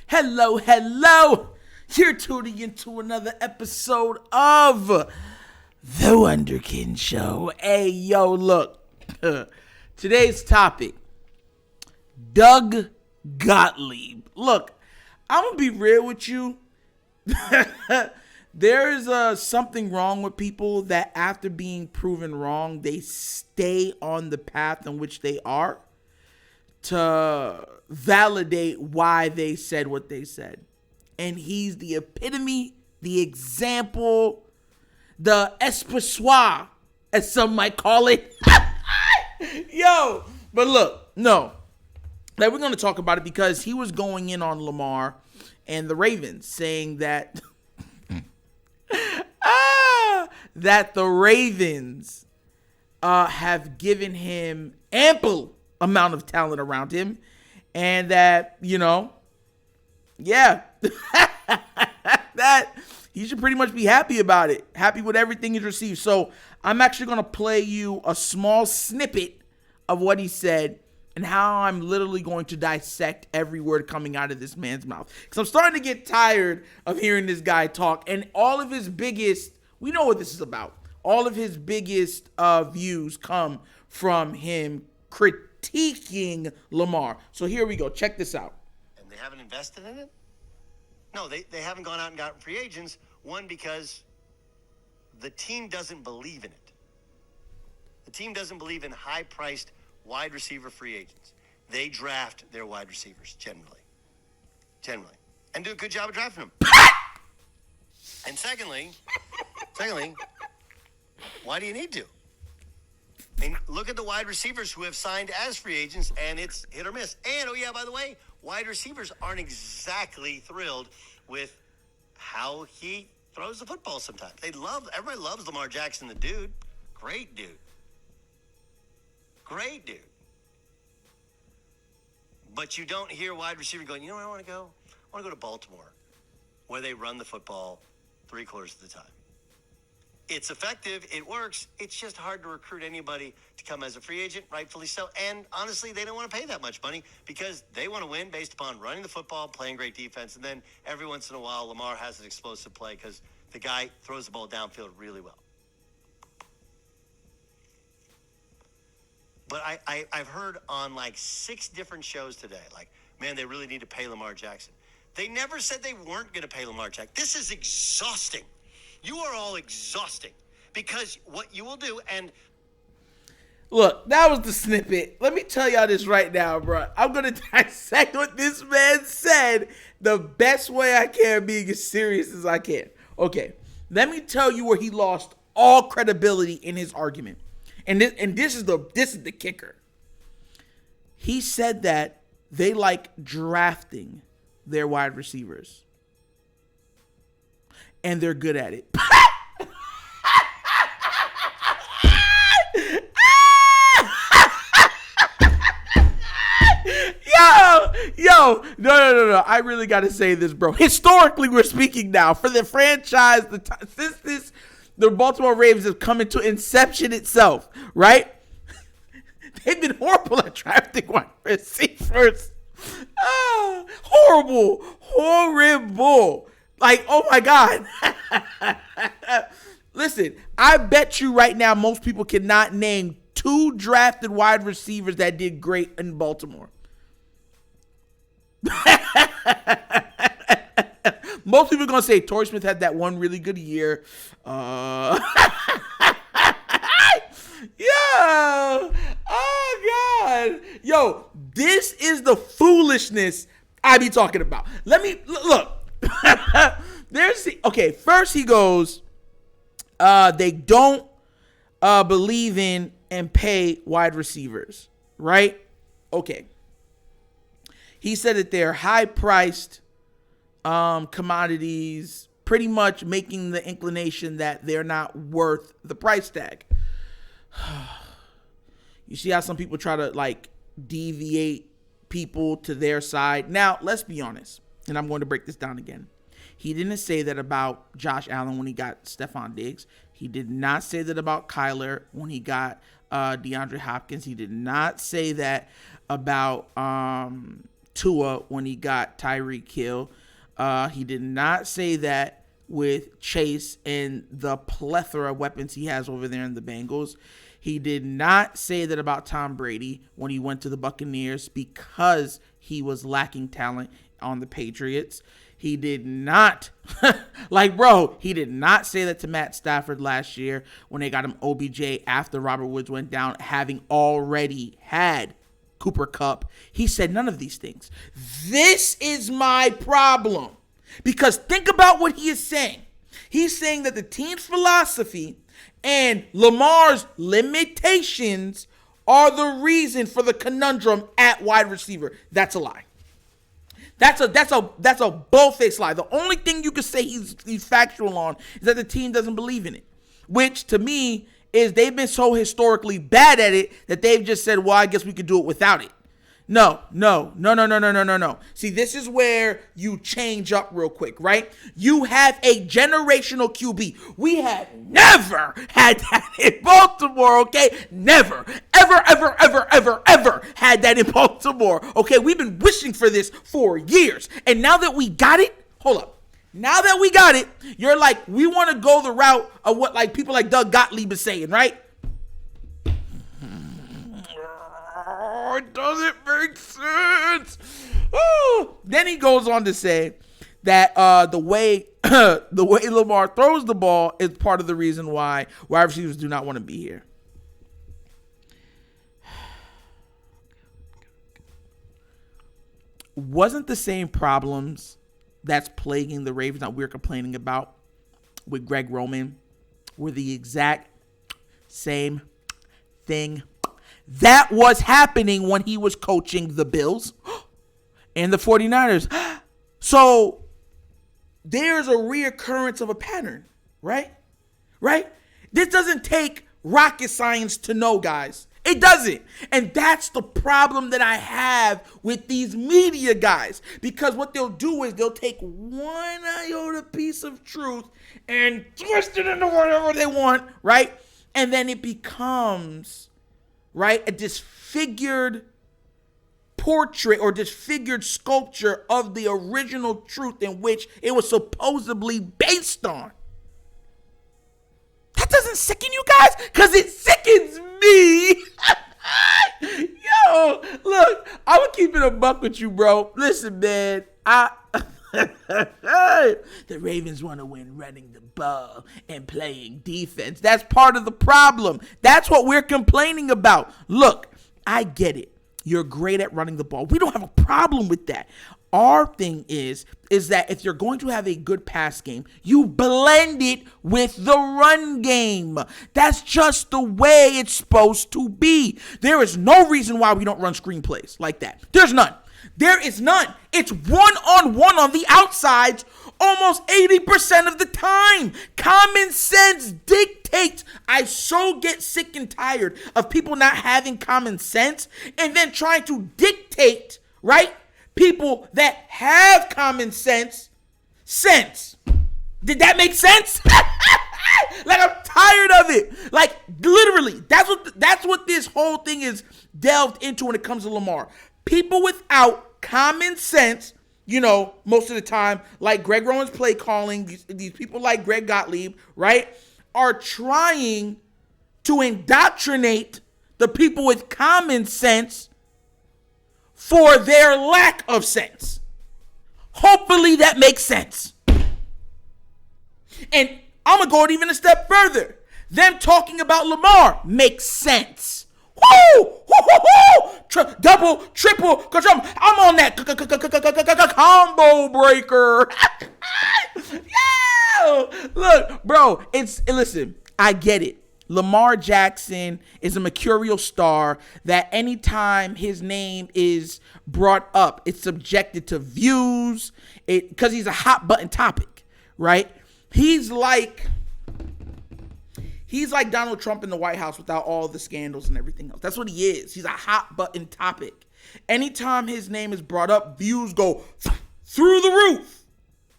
Hello, hello. You're tuning into another episode of the Wunderkind Show. Hey, yo, look. Today's topic, Doug Gottlieb. Look, I'm going to be real with you. There's something wrong with people that after being proven wrong, they stay on the path in which they are to validate why they said what they said. And he's the epitome, the example, the espoir, as some might call it. Yo, but look, no. Like, we're going to talk about it because he was going in on Lamar and the Ravens, saying that that the Ravens have given him ample amount of talent around him, and that, that he should pretty much be happy about it, happy with everything he's received. So I'm actually going to play you a small snippet of what he said and how I'm literally going to dissect every word coming out of this man's mouth. Because I'm starting to get tired of hearing this guy talk. And all of his biggest, we know what this is about. All of his biggest views come from him critiquing Lamar. So here we go. Check this out. And they haven't invested in it? No, they haven't gone out and gotten free agents. One, because the team doesn't believe in it. The team doesn't believe in high-priced wide receiver free agents. They draft their wide receivers, generally. And do a good job of drafting them. And secondly, why do you need to? And look at the wide receivers who have signed as free agents, and it's hit or miss. And, by the way, wide receivers aren't exactly thrilled with how he throws the football sometimes. Everybody loves Lamar Jackson, the dude. Great dude. But you don't hear wide receiver going, you know where I want to go? I want to go to Baltimore, where they run the football 3/4 of the time. It's effective. It works. It's just hard to recruit anybody to come as a free agent, rightfully so. And honestly, they don't want to pay that much money because they want to win based upon running the football, playing great defense. And then every once in a while, Lamar has an explosive play because the guy throws the ball downfield really well. But I've heard on like 6 different shows today, like, man, they really need to pay Lamar Jackson. They never said they weren't going to pay Lamar Jackson. This is exhausting. You are all exhausting because what you will do, and look, that was the snippet. Let me tell y'all this right now, bro. I'm going to dissect what this man said the best way I can, being as serious as I can. Okay, let me tell you where he lost all credibility in his argument. And this is the kicker. He said that they like drafting their wide receivers. And they're good at it. Yo, no. I really got to say this, bro. Historically, we're speaking now. For the franchise, since the Baltimore Ravens have come into inception itself, right? They've been horrible at drafting wide receivers. Horrible. Like, oh my God. Listen, I bet you right now most people cannot name 2 drafted wide receivers that did great in Baltimore. Most people are going to say Torrey Smith had that one really good year. Yo. Oh, God. Yo, this is the foolishness I be talking about. Let me, look. First he goes, they don't believe in and pay wide receivers, right? Okay. He said that they're high-priced commodities, pretty much making the inclination that they're not worth the price tag. You see how some people try to like deviate people to their side. Now, let's be honest, and I'm going to break this down again. He didn't say that about Josh Allen when he got Stephon Diggs. He did not say that about Kyler when he got DeAndre Hopkins. He did not say that about Tua when he got Tyreek Hill. He did not say that with Chase and the plethora of weapons he has over there in the Bengals. He did not say that about Tom Brady when he went to the Buccaneers because he was lacking talent on the Patriots. He did not, he did not say that to Matt Stafford last year when they got him OBJ after Robert Woods went down, having already had Cooper Kupp. He said none of these things. This is my problem. Because think about what he is saying. He's saying that the team's philosophy and Lamar's limitations are the reason for the conundrum at wide receiver. That's a lie. That's a bull-faced lie. The only thing you could say he's factual on is that the team doesn't believe in it, which to me is they've been so historically bad at it that they've just said, well, I guess we could do it without it. No. See, this is where you change up real quick, right? You have a generational QB. We have never had that in Baltimore, okay? Never, ever had that in Baltimore, okay? We've been wishing for this for years. And now that we got it, hold up. Now that we got it, you're like, we want to go the route of what like people like Doug Gottlieb is saying, right? It doesn't make sense. Then he goes on to say that the way Lamar throws the ball is part of the reason why wide receivers do not want to be here. Wasn't the same problems that's plaguing the Ravens that we're complaining about with Greg Roman were the exact same thing that was happening when he was coaching the Bills and the 49ers. So there's a reoccurrence of a pattern, right? Right? This doesn't take rocket science to know, guys. It doesn't. And that's the problem that I have with these media guys. Because what they'll do is they'll take one iota piece of truth and twist it into whatever they want, right? And then it becomes, right, a disfigured portrait or disfigured sculpture of the original truth in which it was supposedly based on. That doesn't sicken you guys? Because it sickens me. Yo, look, I'm going to keep it a buck with you, bro. Listen, man, the Ravens want to win running the ball and playing defense. That's part of the problem. That's what we're complaining about. Look, I get it. You're great at running the ball. We don't have a problem with that. Our thing is that if you're going to have a good pass game, you blend it with the run game. That's just the way it's supposed to be. There is no reason why we don't run screenplays like that. There's none. There is none. It's one-on-one on the outsides almost 80% of the time. Common sense dictates. I so get sick and tired of people not having common sense and then trying to dictate, right? People that have common sense. Did that make sense? Like, I'm tired of it. Like, literally, that's what this whole thing is delved into when it comes to Lamar. People without common sense, you know, most of the time, like Greg Roman's play calling, these people like Greg Gottlieb, right, are trying to indoctrinate the people with common sense for their lack of sense. Hopefully that makes sense. And I'm going to go even a step further. Them talking about Lamar makes sense. Woo! Woo! Woo! Woo! Double, triple, because I'm on that combo breaker. Yeah! Look, bro, listen, I get it. Lamar Jackson is a mercurial star that anytime his name is brought up, it's subjected to views because he's a hot button topic, right? He's like Donald Trump in the White House without all the scandals and everything else. That's what he is. He's a hot button topic. Anytime his name is brought up, views go through the roof.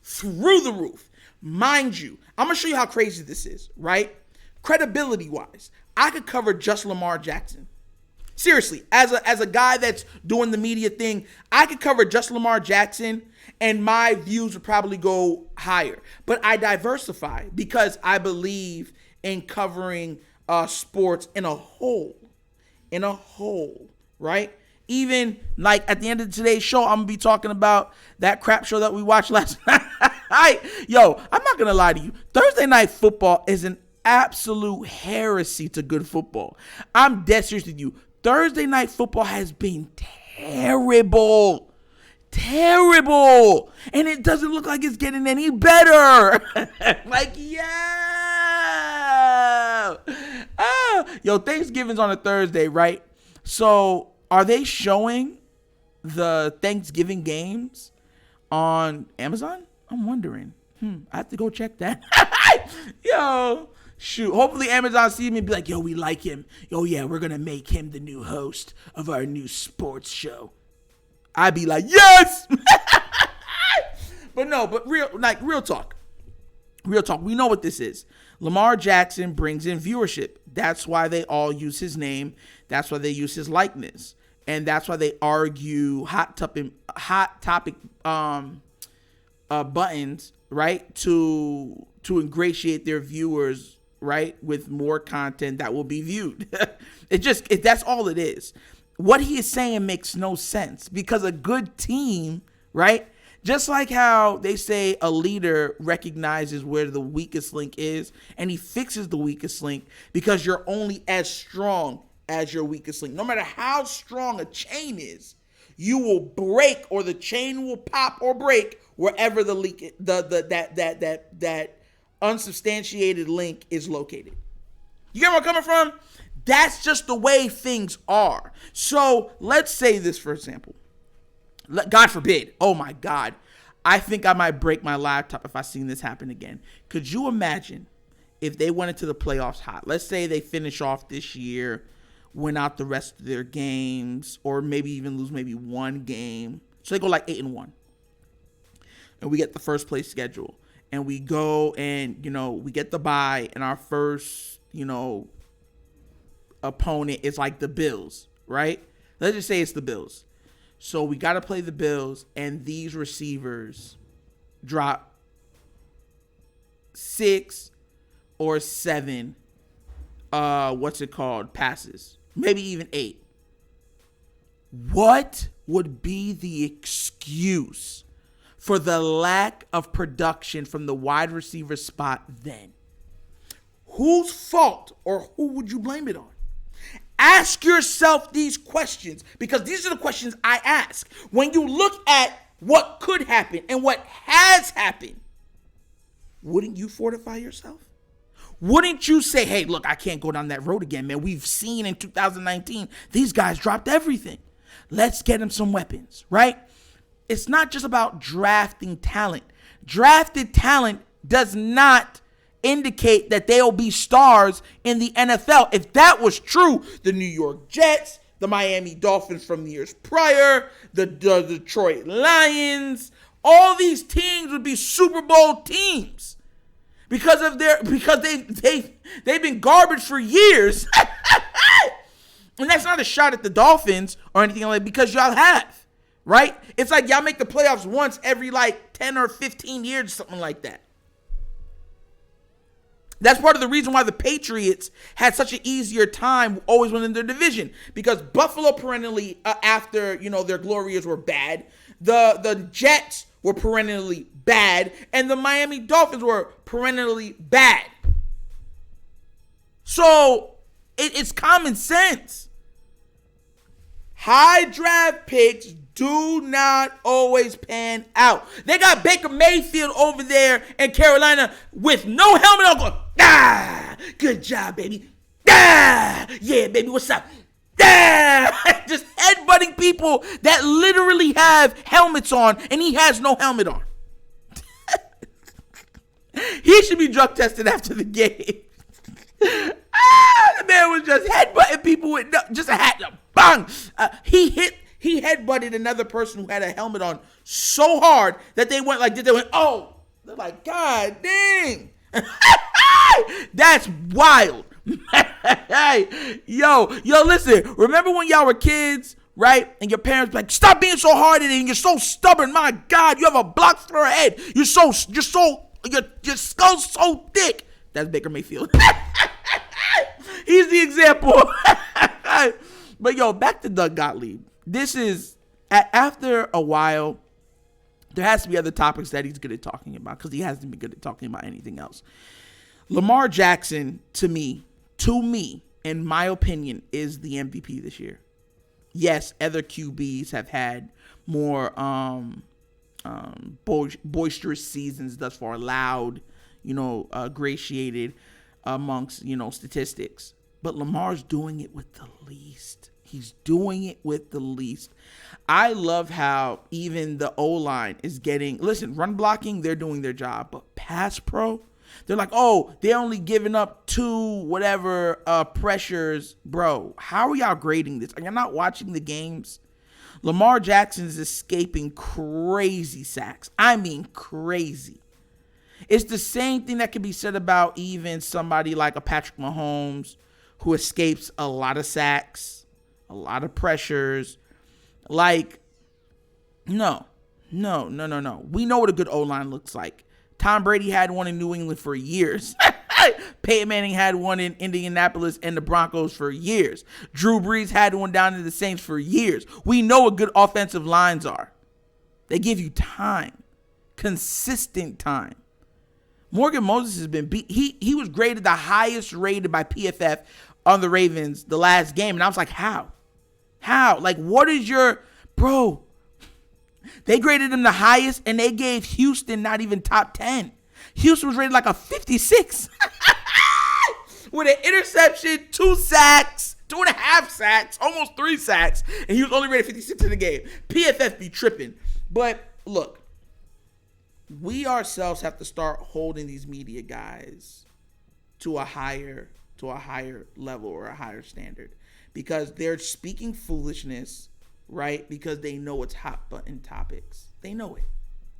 Through the roof. Mind you, I'm going to show you how crazy this is, right? Credibility-wise, I could cover just Lamar Jackson. Seriously, as a guy that's doing the media thing, I could cover just Lamar Jackson and my views would probably go higher. But I diversify because I believe in covering sports in a whole, right? Even like at the end of today's show, I'm gonna be talking about that crap show that we watched last night. Yo, I'm not gonna lie to you. Thursday Night Football is an absolute heresy to good football. I'm dead serious with you. Thursday Night Football has been terrible. And it doesn't look like it's getting any better. Like, yeah. Yo, Thanksgiving's on a Thursday, right? So are they showing the Thanksgiving games on Amazon? I'm wondering. I have to go check that. Yo. Shoot, hopefully Amazon sees me and be like, yo, we like him. Yo, yeah, we're going to make him the new host of our new sports show. I'd be like, yes! But real talk. We know what this is. Lamar Jackson brings in viewership. That's why they all use his name. That's why they use his likeness. And that's why they argue hot topic buttons, right? To ingratiate their viewers, right, with more content that will be viewed. That's all it is. What he is saying makes no sense because a good team, right, just like how they say a leader recognizes where the weakest link is and he fixes the weakest link because you're only as strong as your weakest link. No matter how strong a chain is, you will break or the chain will pop or break wherever the leak that unsubstantiated link is located. You get where I'm coming from? That's just the way things are. So let's say this, for example. God forbid. Oh my God. I think I might break my laptop if I seen this happen again. Could you imagine if they went into the playoffs hot? Let's say they finish off this year, win out the rest of their games, or maybe even lose maybe one game. So they go like 8-1. And we get the first place schedule. And we go and, we get the bye. And our first, opponent is like the Bills, right? Let's just say it's the Bills. So we got to play the Bills. And these receivers drop 6 or 7, passes. Maybe even 8. What would be the excuse for the lack of production from the wide receiver spot then? Whose fault or who would you blame it on? Ask yourself these questions because these are the questions I ask. When you look at what could happen and what has happened, wouldn't you fortify yourself? Wouldn't you say, hey, look, I can't go down that road again, man. We've seen in 2019, these guys dropped everything. Let's get them some weapons, right? It's not just about drafting talent. Drafted talent does not indicate that they'll be stars in the NFL. If that was true, the New York Jets, the Miami Dolphins from the years prior, the Detroit Lions, all these teams would be Super Bowl teams because they've been garbage for years. And that's not a shot at the Dolphins or anything like that because y'all have. Right? It's like y'all make the playoffs once every like 10 or 15 years, something like that. That's part of the reason why the Patriots had such an easier time always winning their division. Because Buffalo perennially, after, their glory years were bad. The Jets were perennially bad. And the Miami Dolphins were perennially bad. So, it's common sense. High draft picks do not always pan out. They got Baker Mayfield over there in Carolina with no helmet on going, good job, baby. Yeah, baby, what's up? Just headbutting people that literally have helmets on, and he has no helmet on. He should be drug tested after the game. The man was just headbutting people with just a hat. Bang! He headbutted another person who had a helmet on so hard that they went, oh. They're like, God dang. That's wild. Hey, yo, listen. Remember when y'all were kids, right? And your parents were like, stop being so hard at it, and you're so stubborn. My God, you have a block through your head. Your skull's so thick. That's Baker Mayfield. He's the example. But yo, back to Doug Gottlieb. This is, after a while, there has to be other topics that he's good at talking about, because he hasn't been good at talking about anything else. Lamar Jackson, to me, in my opinion, is the MVP this year. Yes, other QBs have had more boisterous seasons thus far, loud, gratiated amongst, statistics. But Lamar's doing it with the least. He's doing it with the least. I love how even the O-line is getting, listen, run blocking, they're doing their job. But pass pro, they're like, oh, they're only giving up 2 whatever pressures. Bro, how are y'all grading this? Are y'all not watching the games? Lamar Jackson is escaping crazy sacks. I mean crazy. It's the same thing that can be said about even somebody like a Patrick Mahomes, who escapes a lot of sacks, a lot of pressures. Like, no. We know what a good O-line looks like. Tom Brady had one in New England for years. Peyton Manning had one in Indianapolis and the Broncos for years. Drew Brees had one down in the Saints for years. We know what good offensive lines are. They give you time, consistent time. Morgan Moses has been beat. He was graded the highest rated by PFF on the Ravens the last game. And I was like, how? Like, what is your... Bro, they graded him the highest, and they gave Houston not even top 10. Houston was rated like a 56. With an interception, 2 sacks, 2.5 sacks, almost 3 sacks. And he was only rated 56 in the game. PFF be tripping. But, look. We ourselves have to start holding these media guys to a higher level or a higher standard, because they're speaking foolishness, right? Because they know it's hot button topics. They know it.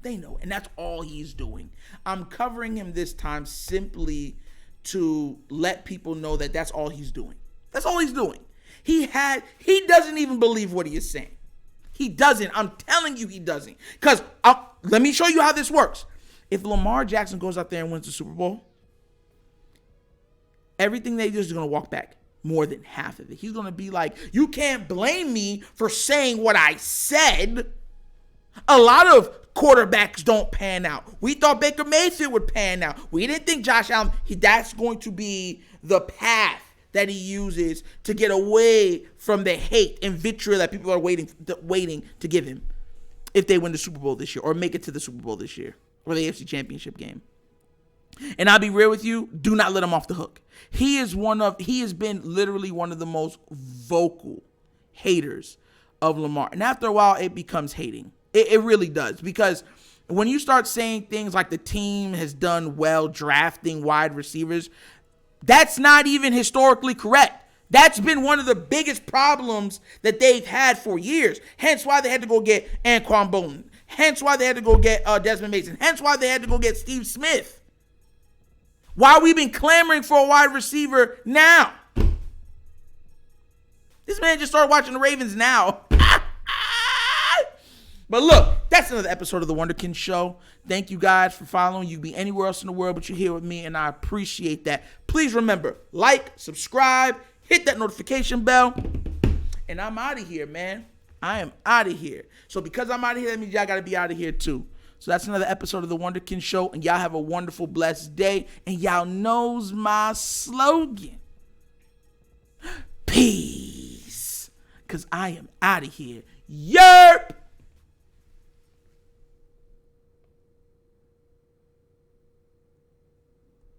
And that's all he's doing. I'm covering him this time simply to let people know that that's all he's doing. That's all he's doing. He doesn't even believe what he is saying. He doesn't. I'm telling you he doesn't. Because let me show you how this works. If Lamar Jackson goes out there and wins the Super Bowl, everything they do is going to walk back more than half of it. He's going to be like, you can't blame me for saying what I said. A lot of quarterbacks don't pan out. We thought Baker Mayfield would pan out. We didn't think Josh Allen. That's going to be the path that he uses to get away from the hate and vitriol that people are waiting to give him if they win the Super Bowl this year or make it to the Super Bowl this year or the AFC Championship game. And I'll be real with you, do not let him off the hook. He has been literally one of the most vocal haters of Lamar. And after a while, it becomes hating. It really does, because when you start saying things like the team has done well drafting wide receivers, that's not even historically correct. That's been one of the biggest problems that they've had for years. Hence why they had to go get Anquan Bolden. Hence why they had to go get Desmond Mason. Hence why they had to go get Steve Smith. Why we've been clamoring for a wide receiver now. This man just started watching the Ravens now. But look, that's another episode of the Wunderkind Show. Thank you guys for following. You can be anywhere else in the world, but you're here with me, and I appreciate that. Please remember, like, subscribe, hit that notification bell, and I'm out of here, man. I am out of here. So because I'm out of here, that means y'all got to be out of here too. So that's another episode of the Wunderkind Show, and y'all have a wonderful, blessed day, and y'all knows my slogan. Peace. Because I am out of here. Yerp.